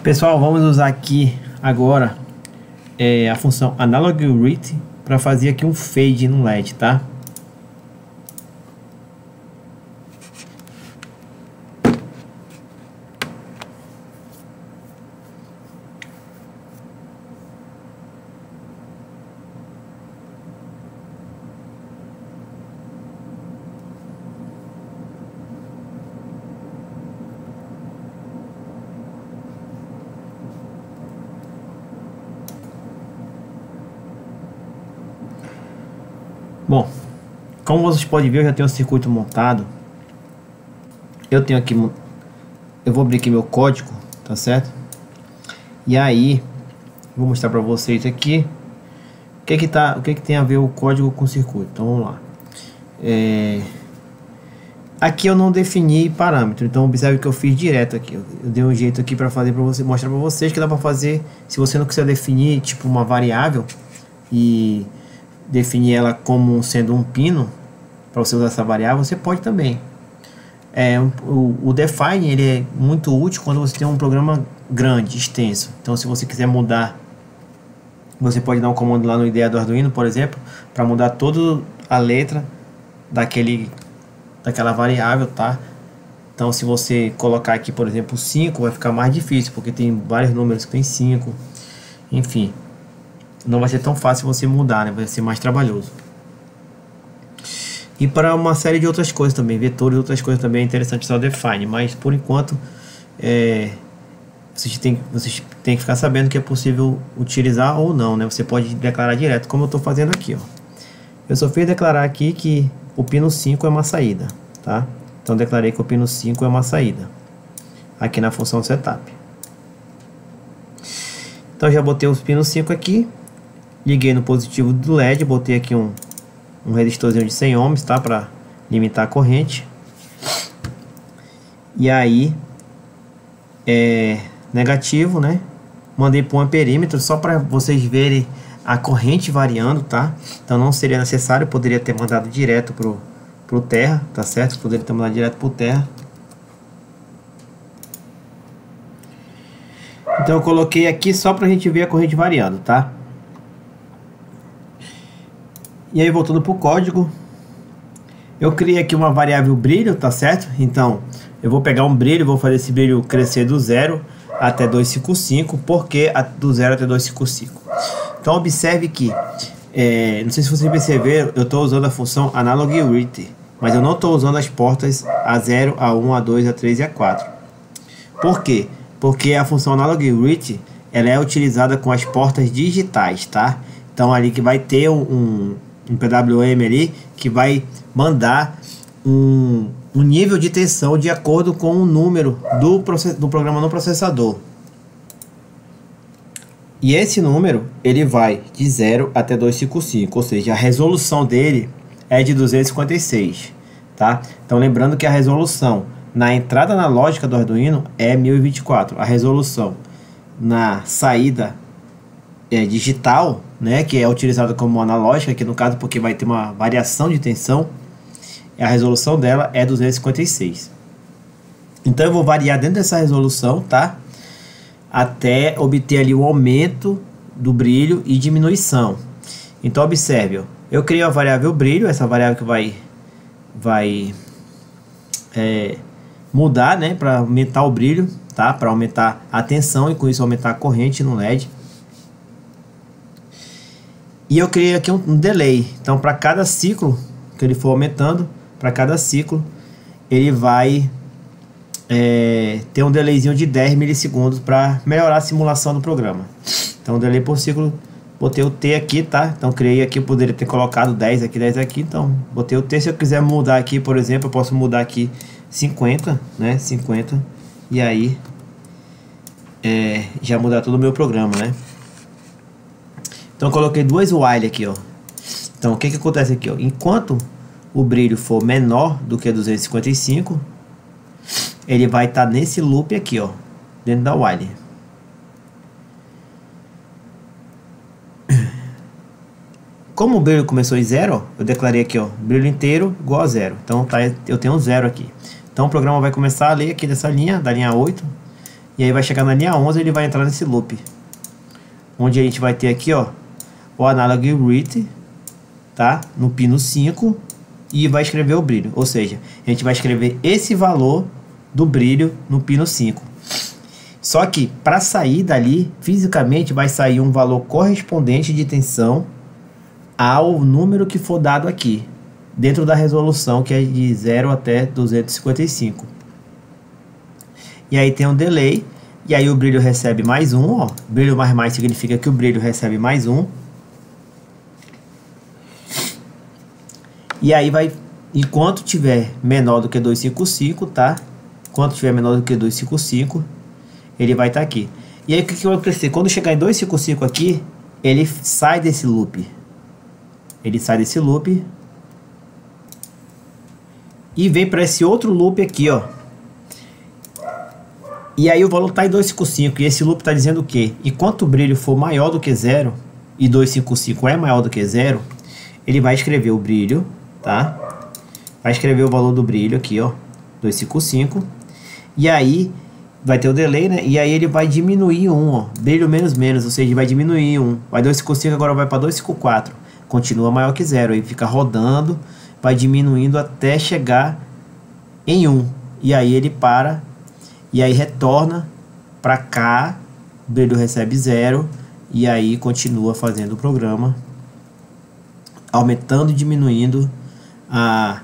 Pessoal, vamos usar aqui agora a função Analog Read para fazer aqui um fade no LED, tá? Bom, como vocês podem ver, eu já tenho o circuito montado. Eu tenho aqui, eu vou abrir aqui meu código, tá certo? E aí, vou mostrar para vocês aqui o que tem a ver o código com o circuito. Então vamos lá. Aqui eu não defini parâmetro, então observe que eu fiz direto aqui. Eu dei um jeito aqui para fazer, para você mostrar para vocês que dá para fazer. Se você não quiser definir tipo uma variável e definir ela como sendo um pino para você usar essa variável, você pode também. O define ele é muito útil quando você tem um programa grande, extenso. Então se você quiser mudar, você pode dar um comando lá no IDE do Arduino, por exemplo, para mudar toda a letra daquela variável, tá? Então se você colocar aqui, por exemplo, 5, vai ficar mais difícil, porque tem vários números que tem 5, enfim. Não vai ser tão fácil você mudar, né? Vai ser mais trabalhoso. E para uma série de outras coisas também, vetores e outras coisas também é interessante usar o define, mas por enquanto vocês têm que ficar sabendo que é possível utilizar ou não, né? Você pode declarar direto, como eu estou fazendo aqui, ó. Eu só fiz declarar aqui que o pino 5 é uma saída, tá? Então declarei que o pino 5 é uma saída aqui na função setup. Então já botei os pinos 5 aqui. Liguei no positivo do LED, botei aqui um resistorzinho de 100 ohms, tá? Para limitar a corrente. E aí, negativo, né? Mandei para um amperímetro só para vocês verem a corrente variando, tá? Então não seria necessário, poderia ter mandado direto pro terra, tá certo? Poderia ter mandado direto pro terra. Então eu coloquei aqui só para a gente ver a corrente variando, tá? E aí voltando para o código, eu criei aqui uma variável brilho, tá certo? Então eu vou pegar um brilho, vou fazer esse brilho crescer do 0 até 255, porque do 0 até 255. Então observe que, não sei se vocês perceberam, eu estou usando a função Analog Read, mas eu não estou usando as portas A0, A1, A2, A3 e A4. Por quê? Porque a função Analog Read ela é utilizada com as portas digitais, tá? Então ali que vai ter um PWM ali que vai mandar um nível de tensão de acordo com o número do programa no processador. E esse número ele vai de 0 até 255, ou seja, a resolução dele é de 256, tá? Então lembrando que a resolução na entrada analógica do Arduino é 1024, a resolução na saída digital, né, que é utilizada como analógica, aqui no caso porque vai ter uma variação de tensão, a resolução dela é 256. Então eu vou variar dentro dessa resolução, tá? Até obter ali o aumento do brilho e diminuição. Então observe, ó, eu criei a variável brilho, essa variável que vai mudar, né, para aumentar o brilho, tá? Para aumentar a tensão e com isso aumentar a corrente no LED. E eu criei aqui um delay. Então para cada ciclo que ele for aumentando, para cada ciclo ele vai ter um delayzinho de 10 milissegundos para melhorar a simulação do programa. Então delay por ciclo, botei o T aqui, tá? Então criei aqui, eu poderia ter colocado 10 aqui, 10 aqui, então botei o T. Se eu quiser mudar aqui, por exemplo, eu posso mudar aqui 50, né? 50, e aí já mudar todo o meu programa, né? Então eu coloquei duas while aqui, ó. Então o que acontece aqui, ó? Enquanto o brilho for menor do que 255, ele vai estar nesse loop aqui, ó, dentro da while. Como o brilho começou em 0, eu declarei aqui, ó, brilho inteiro igual a 0. Então tá, eu tenho 0 aqui. Então o programa vai começar a ler aqui dessa linha, da linha 8, E aí vai chegar na linha 11, ele vai entrar nesse loop. Onde a gente vai ter aqui, ó, o analog read, tá? No pino 5 e vai escrever o brilho. Ou seja, a gente vai escrever esse valor do brilho no pino 5. Só que para sair dali, fisicamente vai sair um valor correspondente de tensão ao número que for dado aqui, dentro da resolução que é de 0 até 255. E aí tem um delay, e aí o brilho recebe mais um, ó. Brilho mais significa que o brilho recebe mais um. E aí vai, enquanto tiver menor do que 255, tá? Enquanto tiver menor do que 255, ele vai estar aqui. E aí o que vai acontecer? Quando chegar em 255 aqui, ele sai desse loop. Ele sai desse loop e vem para esse outro loop aqui, ó. E aí o valor está em 255 e esse loop está dizendo o quê? Enquanto o brilho for maior do que 0 e 255 é maior do que 0, ele vai escrever o brilho, tá? Vai escrever o valor do brilho aqui, ó, 255. E aí vai ter o delay, né? E aí ele vai diminuir 1, ó, brilho menos menos, ou seja, vai diminuir 1. Vai 255, agora vai para 254. Continua maior que 0, aí fica rodando, vai diminuindo até chegar em 1. E aí ele para, e aí retorna para cá, o brilho recebe 0, e aí continua fazendo o programa, aumentando e diminuindo a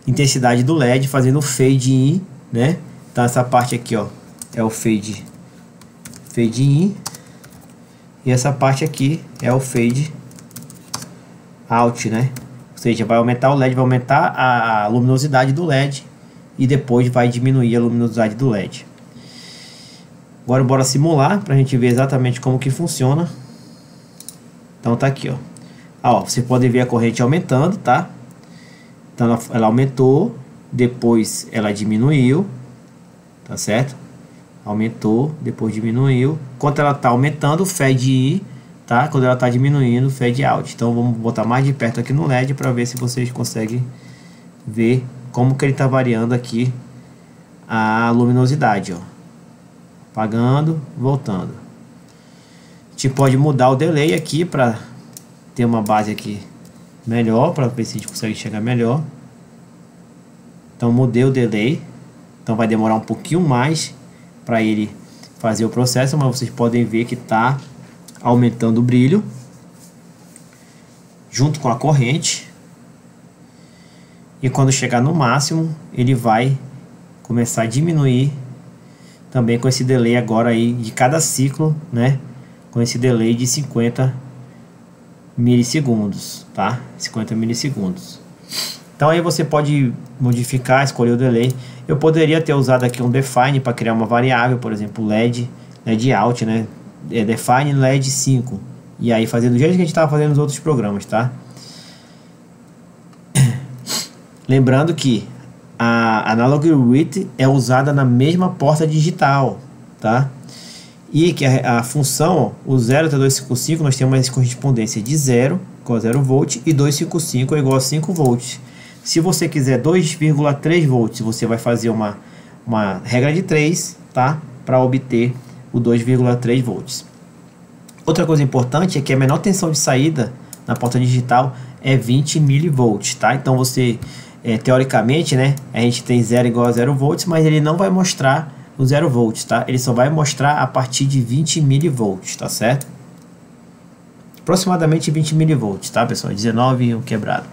intensidade do LED, fazendo o fade in, né? Então essa parte aqui, ó, é o fade in, e essa parte aqui é o fade out, né? Ou seja, vai aumentar o LED, vai aumentar a luminosidade do LED e depois vai diminuir a luminosidade do LED. Agora bora simular para a gente ver exatamente como que funciona. Então tá aqui, ó. Ah, ó, você pode ver a corrente aumentando, tá? Então ela aumentou, depois ela diminuiu, tá certo? Aumentou, depois diminuiu. Enquanto ela tá aumentando, o fade in, tá? Quando ela está diminuindo, fade out. Então vamos botar mais de perto aqui no LED para ver se vocês conseguem ver como que ele está variando aqui a luminosidade, ó. Apagando, voltando. A gente pode mudar o delay aqui para ter uma base aqui melhor, para ver se a gente consegue chegar melhor. Então mudei o delay. Então vai demorar um pouquinho mais para ele fazer o processo, mas vocês podem ver que está aumentando o brilho junto com a corrente, e quando chegar no máximo ele vai começar a diminuir também com esse delay agora aí de cada ciclo, né? Com esse delay de 50 milissegundos, tá? 50 milissegundos. Então aí você pode modificar, escolher o delay. Eu poderia ter usado aqui um define para criar uma variável, por exemplo, LED out, né? Define LED 5, e aí fazer do jeito que a gente estava fazendo nos outros programas, tá? Lembrando que a analog read é usada na mesma porta digital, tá? E que a função, ó, o 0 até 255, nós temos uma correspondência de 0 igual a 0 volt e 255 é igual a 5 volts. Se você quiser 2,3 volts, você vai fazer uma regra de 3, tá? Para obter o 2,3 volts. Outra coisa importante é que a menor tensão de saída na porta digital é 20 milivolts, tá? Então você, teoricamente, né, a gente tem 0 igual a 0 volts, mas ele não vai mostrar o 0 volts, tá? Ele só vai mostrar a partir de 20 milivolts, tá certo? Aproximadamente 20 milivolts, tá, pessoal? 19 e um quebrado.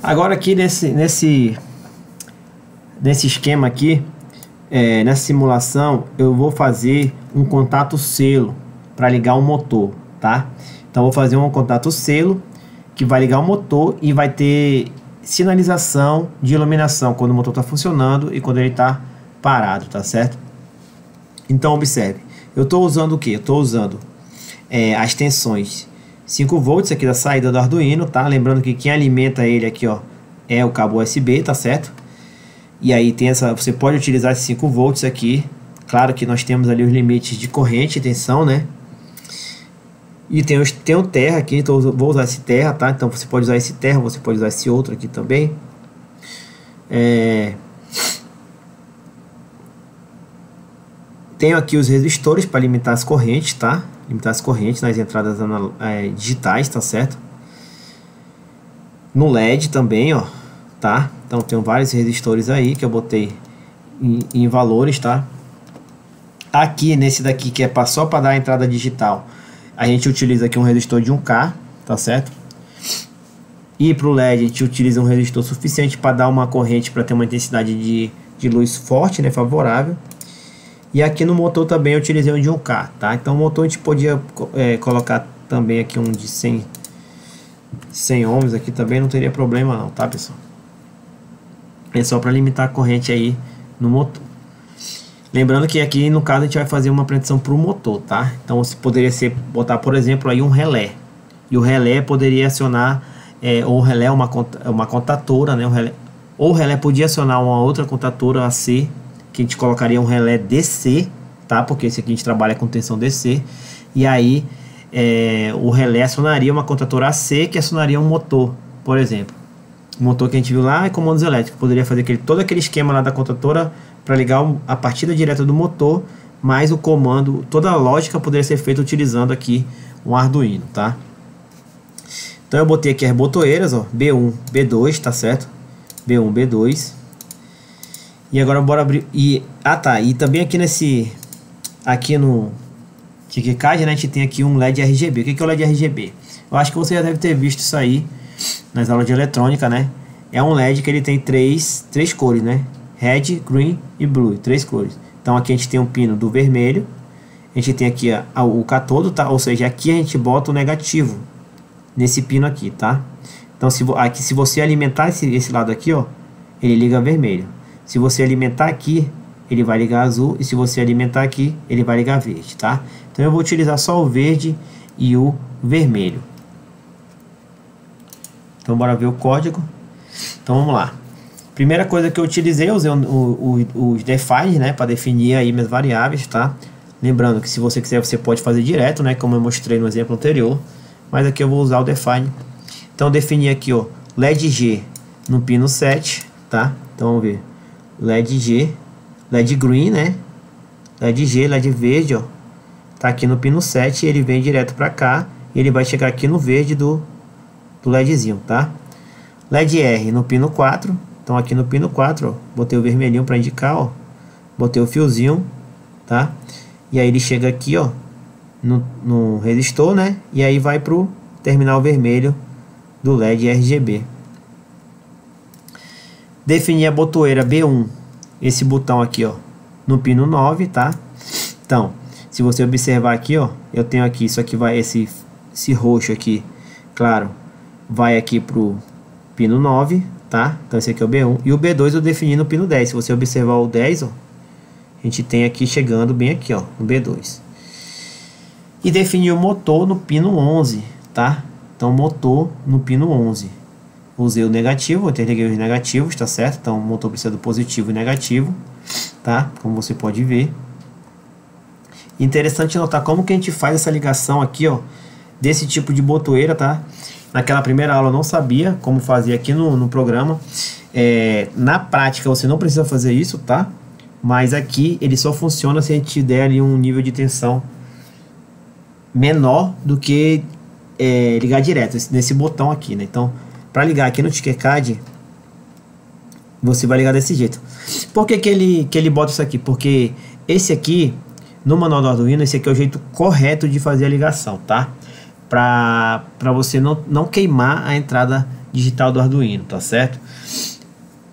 Agora aqui nesse esquema aqui, nessa simulação eu vou fazer um contato selo para ligar o motor, tá? Então vou fazer um contato selo que vai ligar o motor e vai ter sinalização de iluminação quando o motor está funcionando e quando ele está parado, tá certo? Então observe, eu estou usando o que? Eu estou usando as tensões 5 volts aqui da saída do Arduino, tá? Lembrando que quem alimenta ele aqui, ó, é o cabo USB, tá certo? E aí tem você pode utilizar esses 5 volts aqui. Claro que nós temos ali os limites de corrente e tensão, né? E tem o terra aqui, então eu vou usar esse terra, tá? Então você pode usar esse terra, você pode usar esse outro aqui também. Tenho aqui os resistores para limitar as correntes, tá? Limitar as correntes nas entradas digitais, tá certo? No LED também, ó, tá? Então tenho vários resistores aí que eu botei em valores, tá? Aqui nesse daqui que é só para dar a entrada digital, a gente utiliza aqui um resistor de 1K, tá certo? E para o LED a gente utiliza um resistor suficiente para dar uma corrente para ter uma intensidade de luz forte, né, favorável. E aqui no motor também eu utilizei um de 1K, tá? Então o motor a gente podia colocar também aqui um de 100 ohms aqui também, não teria problema não, tá, pessoal? É só para limitar a corrente aí no motor. Lembrando que aqui no caso a gente vai fazer uma proteção para o motor, tá? Então você poderia botar, por exemplo, aí um relé. E o relé poderia acionar, ou o relé é uma contatora, né? Ou o relé podia acionar uma outra contatora AC, que a gente colocaria um relé DC, tá? Porque esse aqui a gente trabalha com tensão DC. E aí o relé acionaria uma contatora AC que acionaria um motor, por exemplo. O motor que a gente viu lá é comandos elétricos. Poderia fazer todo aquele esquema lá da contatora para ligar a partida direta do motor, mas o comando, toda a lógica poderia ser feita utilizando aqui um Arduino, tá? Então eu botei aqui as botoeiras, ó, B1, B2, tá certo? B1, B2. E agora bora abrir. E também aqui no KiKiCad, né, a gente tem aqui um LED RGB. O que é o LED RGB? Eu acho que você já deve ter visto isso aí nas aulas de eletrônica, né? É um LED que ele tem três cores, né? Red, Green e Blue, 3 cores. Então aqui a gente tem um pino do vermelho, a gente tem aqui o catodo, tá? Ou seja, aqui a gente bota o negativo nesse pino aqui, tá? Então se você alimentar esse lado aqui, ó, ele liga vermelho. Se você alimentar aqui, ele vai ligar azul, e se você alimentar aqui, ele vai ligar verde, tá? Então eu vou utilizar só o verde e o vermelho. Então bora ver o código. Então vamos lá. Primeira coisa que eu utilizei, eu usei os define, né, para definir aí minhas variáveis, tá? Lembrando que se você quiser, você pode fazer direto, né, como eu mostrei no exemplo anterior, mas aqui eu vou usar o define. Então eu defini aqui, ó, LED G no pino 7, tá? Então vamos ver. LED G, LED green, né? LED G, LED verde, ó, tá aqui no pino 7, ele vem direto para cá e ele vai chegar aqui no verde do LEDzinho, tá? LED R no pino 4. Então aqui no pino 4, ó, botei o vermelhinho para indicar, ó, botei o fiozinho, tá? E aí ele chega aqui, ó, no resistor, né? E aí vai pro terminal vermelho do LED RGB. Definir a botoeira B1, esse botão aqui, ó, no pino 9, tá? Então, se você observar aqui, ó, eu tenho aqui, isso aqui vai, esse roxo aqui, claro, vai aqui pro pino 9, tá? Então esse aqui é o B1. E o B2 eu defini no pino 10. Se você observar o 10, ó, a gente tem aqui chegando bem aqui, ó, no B2. E defini o motor no pino 11, tá? Então motor no pino 11. Usei o negativo, eu interliguei os negativos, tá certo? Então o motor precisa do positivo e negativo, tá? Como você pode ver. Interessante notar como que a gente faz essa ligação aqui, ó, desse tipo de botoeira, tá? Naquela primeira aula eu não sabia como fazer aqui no programa. Na prática você não precisa fazer isso, tá? Mas aqui ele só funciona se a gente der ali um nível de tensão menor do que ligar direto nesse botão aqui, né? Então, para ligar aqui no KiKiCad, você vai ligar desse jeito. Por que ele bota isso aqui? Porque esse aqui, no manual do Arduino, esse aqui é o jeito correto de fazer a ligação, tá? Para você não queimar a entrada digital do Arduino, tá certo?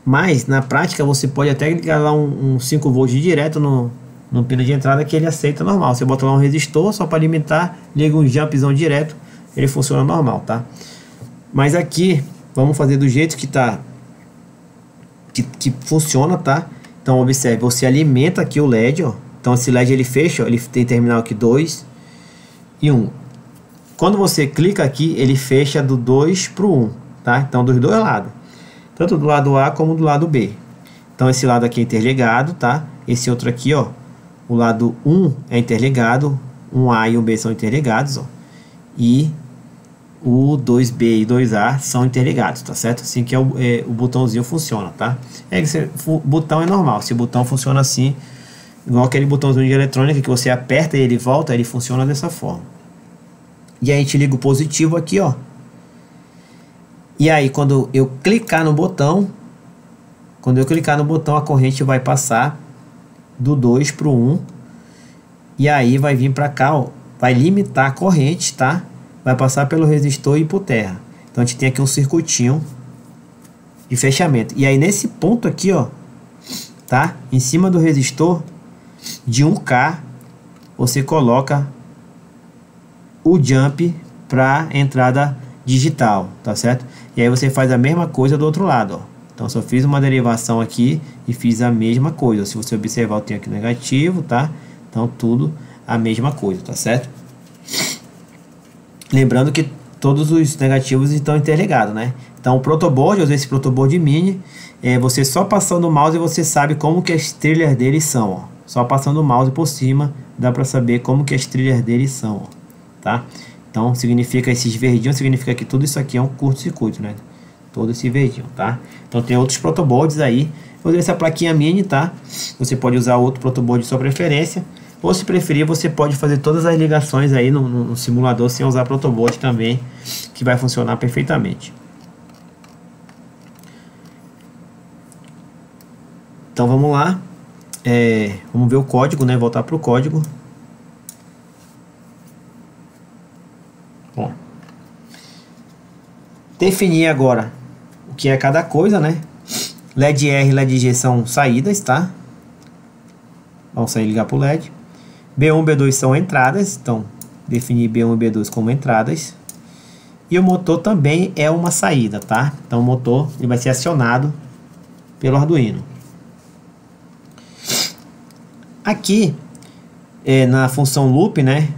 Mas na prática você pode até ligar lá um 5 volts direto no pino de entrada, que ele aceita normal. Você bota lá um resistor só para alimentar, liga um jumpzão direto, ele funciona normal, tá? Mas aqui vamos fazer do jeito que tá, que funciona, tá? Então observe, você alimenta aqui o LED, ó. Então esse LED ele fecha, ó, ele tem terminal aqui 2 e 1. Quando você clica aqui, ele fecha do 2 para o 1, tá? Então dos dois lados, tanto do lado A como do lado B. Então esse lado aqui é interligado, tá? Esse outro aqui, ó, o lado 1 é interligado, um A e um B são interligados, ó. E o 2B e 2A são interligados, tá certo? Assim que o botãozinho funciona, tá? O botão é normal, esse botão funciona assim, igual aquele botãozinho de eletrônica que você aperta e ele volta, ele funciona dessa forma. E aí a gente liga o positivo aqui, ó. E aí quando eu clicar no botão, a corrente vai passar do 2 para o 1. E aí vai vir para cá, ó, vai limitar a corrente, tá? Vai passar pelo resistor e ir por terra. Então a gente tem aqui um circuitinho de fechamento. E aí nesse ponto aqui, ó, tá? Em cima do resistor de 1K, você coloca o jump para entrada digital, tá certo? E aí você faz a mesma coisa do outro lado, ó. Então só fiz uma derivação aqui e fiz a mesma coisa. Se você observar, eu tenho aqui negativo, tá? Então tudo a mesma coisa, tá certo? Lembrando que todos os negativos estão interligados, né? Então o protoboard, eu usei esse protoboard mini, você só passando o mouse você sabe como que as trilhas deles são, ó. Só passando o mouse por cima dá para saber como que as trilhas deles são, ó, tá? Então significa, esses verdinhos significa que tudo isso aqui é um curto-circuito, né? Todo esse verdinho, tá? Então tem outros protoboards aí. Eu usei essa plaquinha mini, tá? Você pode usar outro protoboard de sua preferência. Ou se preferir, você pode fazer todas as ligações aí no simulador sem usar protoboard também, que vai funcionar perfeitamente. Então vamos lá. Vamos ver o código, né? Voltar para o código. Bom, definir agora o que é cada coisa, né? LED R e LED G são saídas, tá? Vamos sair e ligar para o LED. B1 e B2 são entradas, então definir B1 e B2 como entradas. E o motor também é uma saída, tá? Então o motor ele vai ser acionado pelo Arduino. Aqui na função loop, né?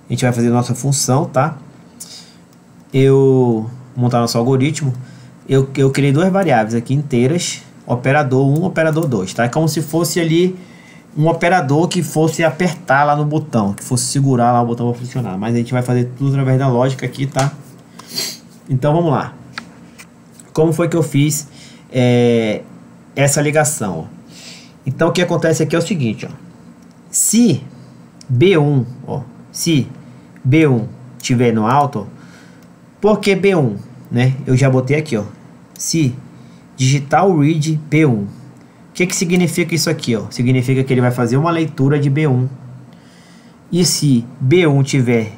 A gente vai fazer nossa função, tá? Eu montar nosso algoritmo. Eu criei duas variáveis aqui inteiras, operador 1, operador 2, tá? É como se fosse ali um operador que fosse apertar lá no botão, que fosse segurar lá o botão para funcionar. Mas a gente vai fazer tudo através da lógica aqui, tá? Então vamos lá. Como foi que eu fiz essa ligação? Ó? Então o que acontece aqui é o seguinte, ó. Se B1, ó, se B1 tiver no alto, por que B1, né? Eu já botei aqui, ó. Se digital read B1. O que significa isso aqui, ó? Significa que ele vai fazer uma leitura de B1. E se B1 tiver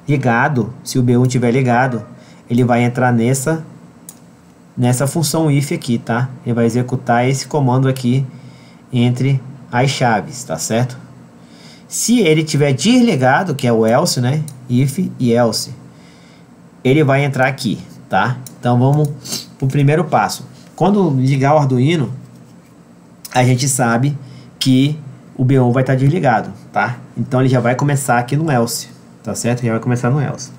ligado, se o B1 tiver ligado, ele vai entrar nessa função if aqui, tá? Ele vai executar esse comando aqui entre as chaves, tá certo? Se ele tiver desligado, que é o else, né? If e else, ele vai entrar aqui, tá? Então vamos para o primeiro passo. Quando ligar o Arduino, a gente sabe que o B1 vai estar desligado, tá? Então ele já vai começar aqui no else, tá certo? Já vai começar no else.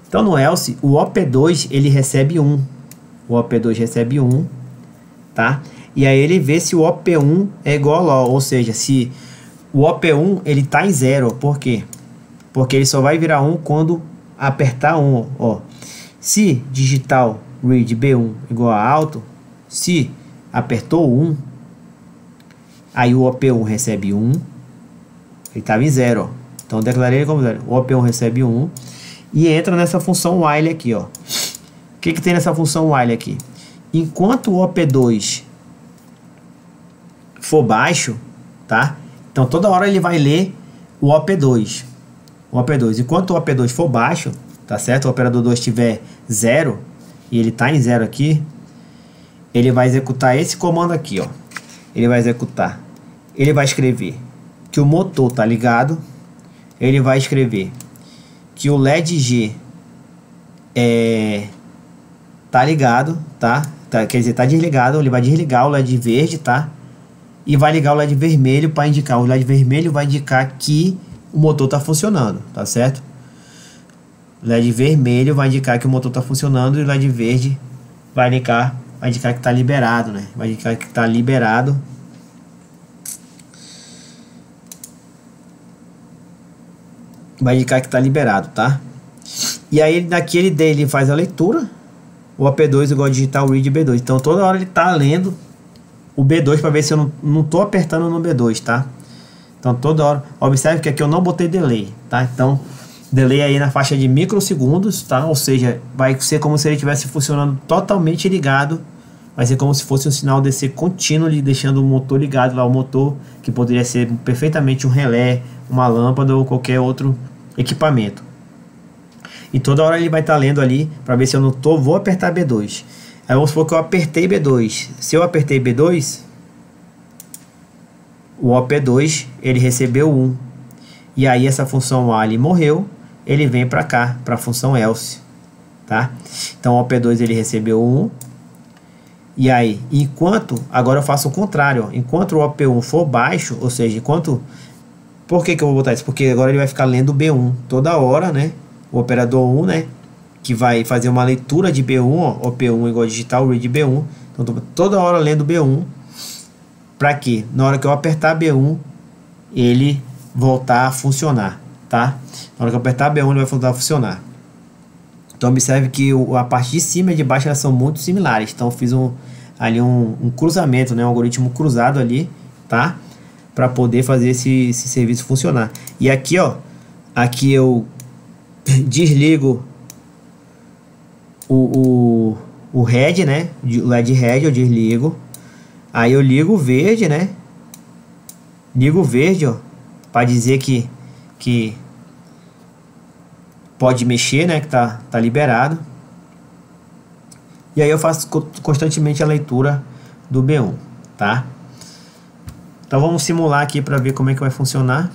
Então no else, o OP2 ele recebe 1. O OP2 recebe 1, tá? E aí ele vê se o OP1 é igual a, ou seja, se o OP1 ele tá em 0. Por quê? Porque ele só vai virar 1 quando apertar 1, ó. Se digital read B1 igual a alto, se apertou 1, aí o OP1 recebe 1, ele estava em 0, ó. Então declarei ele como 0. O OP1 recebe 1 e entra nessa função while aqui, ó. O que tem nessa função while aqui? Enquanto o OP2 for baixo, tá? Então toda hora ele vai ler o OP2. O OP2. Enquanto o OP2 for baixo, tá certo? O operador 2 estiver 0 e ele tá em 0 aqui, ele vai executar esse comando aqui, ó. Ele vai executar, ele vai escrever que o motor tá ligado, ele vai escrever que o LED G tá ligado, tá? Quer dizer, tá desligado, ele vai desligar o LED verde, tá? E vai ligar o LED vermelho para indicar, o LED vermelho vai indicar que o motor tá funcionando, tá certo? O LED vermelho vai indicar que o motor tá funcionando e o LED verde vai indicar que tá liberado, né? Vai indicar que tá liberado. Vai indicar que tá liberado, tá? E aí naquele dele faz a leitura. O AP2 igual a digital read B2. Então toda hora ele tá lendo o B2 para ver se eu não tô apertando no B2, tá? Então toda hora, observe que aqui eu não botei delay, tá? Então delay aí na faixa de microsegundos, tá? Ou seja, vai ser como se ele estivesse funcionando totalmente ligado. Vai ser como se fosse um sinal DC contínuo, deixando o motor ligado lá, o motor que poderia ser perfeitamente um relé, uma lâmpada ou qualquer outro equipamento. E toda hora ele vai estar lendo ali para ver se eu não tô, vou apertar B2. Aí vamos supor que eu apertei B2. Se eu apertei B2, o OP2 ele recebeu 1. E aí essa função ali morreu, ele vem para cá, para a função else, tá? Então o OP2 ele recebeu 1. E aí, agora eu faço o contrário, ó. Enquanto o OP1 for baixo, ou seja, por que eu vou botar isso? Porque agora ele vai ficar lendo B1 toda hora, né? O operador 1, né? Que vai fazer uma leitura de B1, ó, OP1 igual a digital read B1. Então, toda hora lendo B1. Para que na hora que eu apertar B1, ele voltar a funcionar, tá? Na hora que eu apertar B1, ele vai voltar a funcionar. Então, observe que a parte de cima e de baixo elas são muito similares. Então, eu fiz ali um cruzamento, né? Um algoritmo cruzado ali, tá? Para poder fazer esse serviço funcionar. E aqui, ó, aqui eu desligo o red, né? O LED red eu desligo. Aí eu ligo o verde, né? Ligo o verde, ó, para dizer que pode mexer, né? Que tá liberado. E aí eu faço constantemente a leitura do B1, tá? Então vamos simular aqui para ver como é que vai funcionar.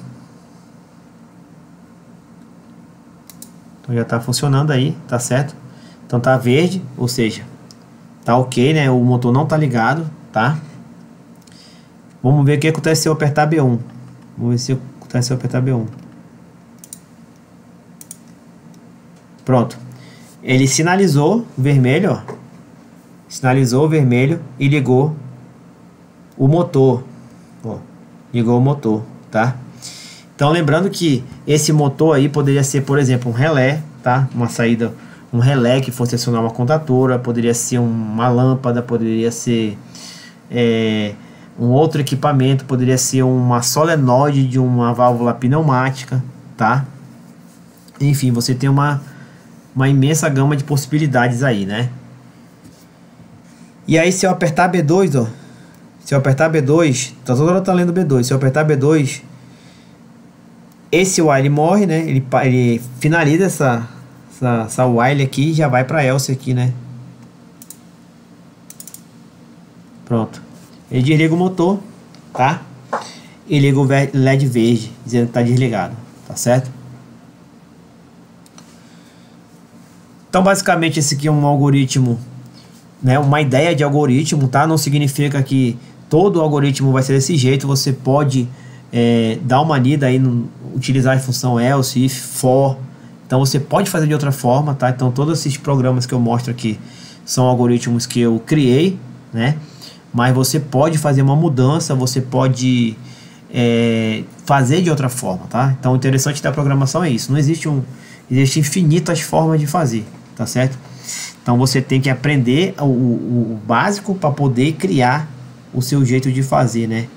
Então já está funcionando aí, tá certo? Então tá verde, ou seja, tá ok, né? O motor não tá ligado, tá? Vamos ver o que acontece se eu apertar B1. Vamos ver se acontece se eu apertar B1. Pronto. Ele sinalizou vermelho, ó. Sinalizou vermelho e ligou o motor. Ó, ligou o motor, tá? Então lembrando que esse motor aí poderia ser, por exemplo, um relé, tá? Uma saída, um relé que fosse acionar uma contatora, poderia ser uma lâmpada, poderia ser um outro equipamento, poderia ser uma solenoide de uma válvula pneumática, tá? Enfim, você tem uma imensa gama de possibilidades aí, né? E aí se eu apertar B2, ó, se eu apertar B2, tá toda hora tá lendo B2, se eu apertar B2, esse while morre, né? Ele finaliza essa while aqui e já vai para else aqui, né? Pronto. Ele desliga o motor, tá? E liga o LED verde, dizendo que tá desligado, tá certo? Então, basicamente, esse aqui é um algoritmo, né? Uma ideia de algoritmo, tá? Não significa que todo algoritmo vai ser desse jeito. Você pode dar uma lida aí, utilizar a função else, if, for. Então, você pode fazer de outra forma, tá? Então, todos esses programas que eu mostro aqui são algoritmos que eu criei, né? Mas você pode fazer uma mudança, você pode fazer de outra forma, tá? Então, o interessante da programação é isso. Não existe existe infinitas formas de fazer, tá certo? Então, você tem que aprender o básico para poder criar o seu jeito de fazer, né?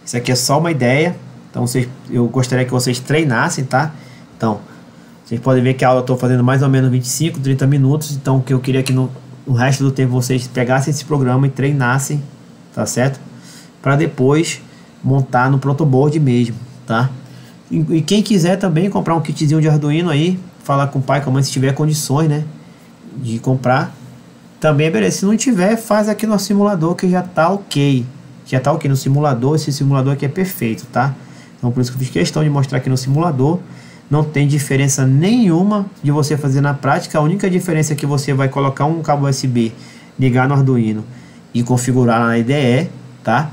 Isso aqui é só uma ideia. Então, eu gostaria que vocês treinassem, tá? Então, vocês podem ver que a aula eu estou fazendo mais ou menos 25, 30 minutos. Então, o que eu queria que no resto do tempo vocês pegassem esse programa e treinassem, tá certo? Para depois montar no protoboard mesmo, tá? E quem quiser também comprar um kitzinho de Arduino aí, falar com o pai, com a mãe, se tiver condições, né, de comprar, também beleza. Se não tiver, faz aqui no simulador que já tá ok. Já tá ok no simulador, esse simulador aqui é perfeito, tá? Então por isso que eu fiz questão de mostrar aqui no simulador. Não tem diferença nenhuma de você fazer na prática. A única diferença é que você vai colocar um cabo USB, ligar no Arduino e configurar na IDE, tá?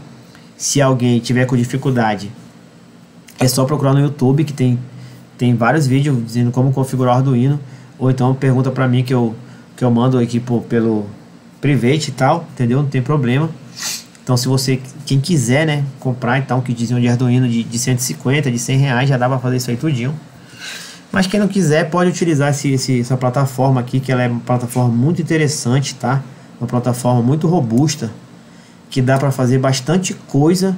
Se alguém tiver com dificuldade, é só procurar no YouTube, que tem vários vídeos dizendo como configurar o Arduino, ou então pergunta para mim que eu mando aqui pelo private e tal, entendeu? Não tem problema. Então se você, quem quiser, né, comprar então um kitzinho de Arduino de 150, de 100 reais, já dá para fazer isso aí tudinho. Mas quem não quiser pode utilizar essa plataforma aqui, que ela é uma plataforma muito interessante, tá? Uma plataforma muito robusta, que dá para fazer bastante coisa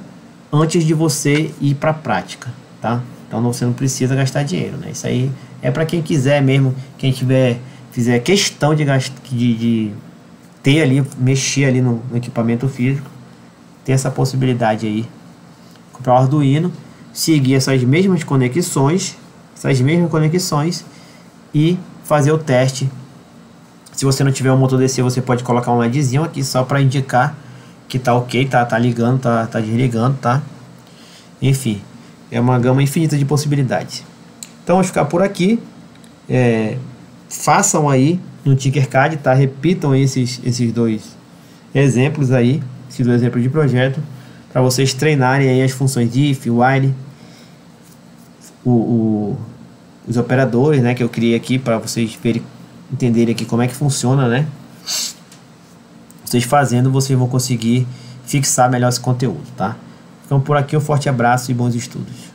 antes de você ir para a prática, tá? Então você não precisa gastar dinheiro, né? Isso aí é para quem quiser mesmo, quem fizer questão de ter ali, mexer ali no equipamento físico, tem essa possibilidade aí. Comprar o Arduino, seguir essas mesmas conexões e fazer o teste. Se você não tiver um motor DC, você pode colocar um LEDzinho aqui só para indicar que tá ok, tá ligando, tá desligando, tá? Enfim, é uma gama infinita de possibilidades. Então vamos ficar por aqui. Façam aí no Tinkercad, tá? Repitam esses dois exemplos aí, esses dois exemplos de projeto, para vocês treinarem aí as funções de if, while, os operadores, né, que eu criei aqui para vocês entenderem aqui como é que funciona, né? Vocês fazendo, vocês vão conseguir fixar melhor esse conteúdo, tá? Então por aqui um forte abraço e bons estudos.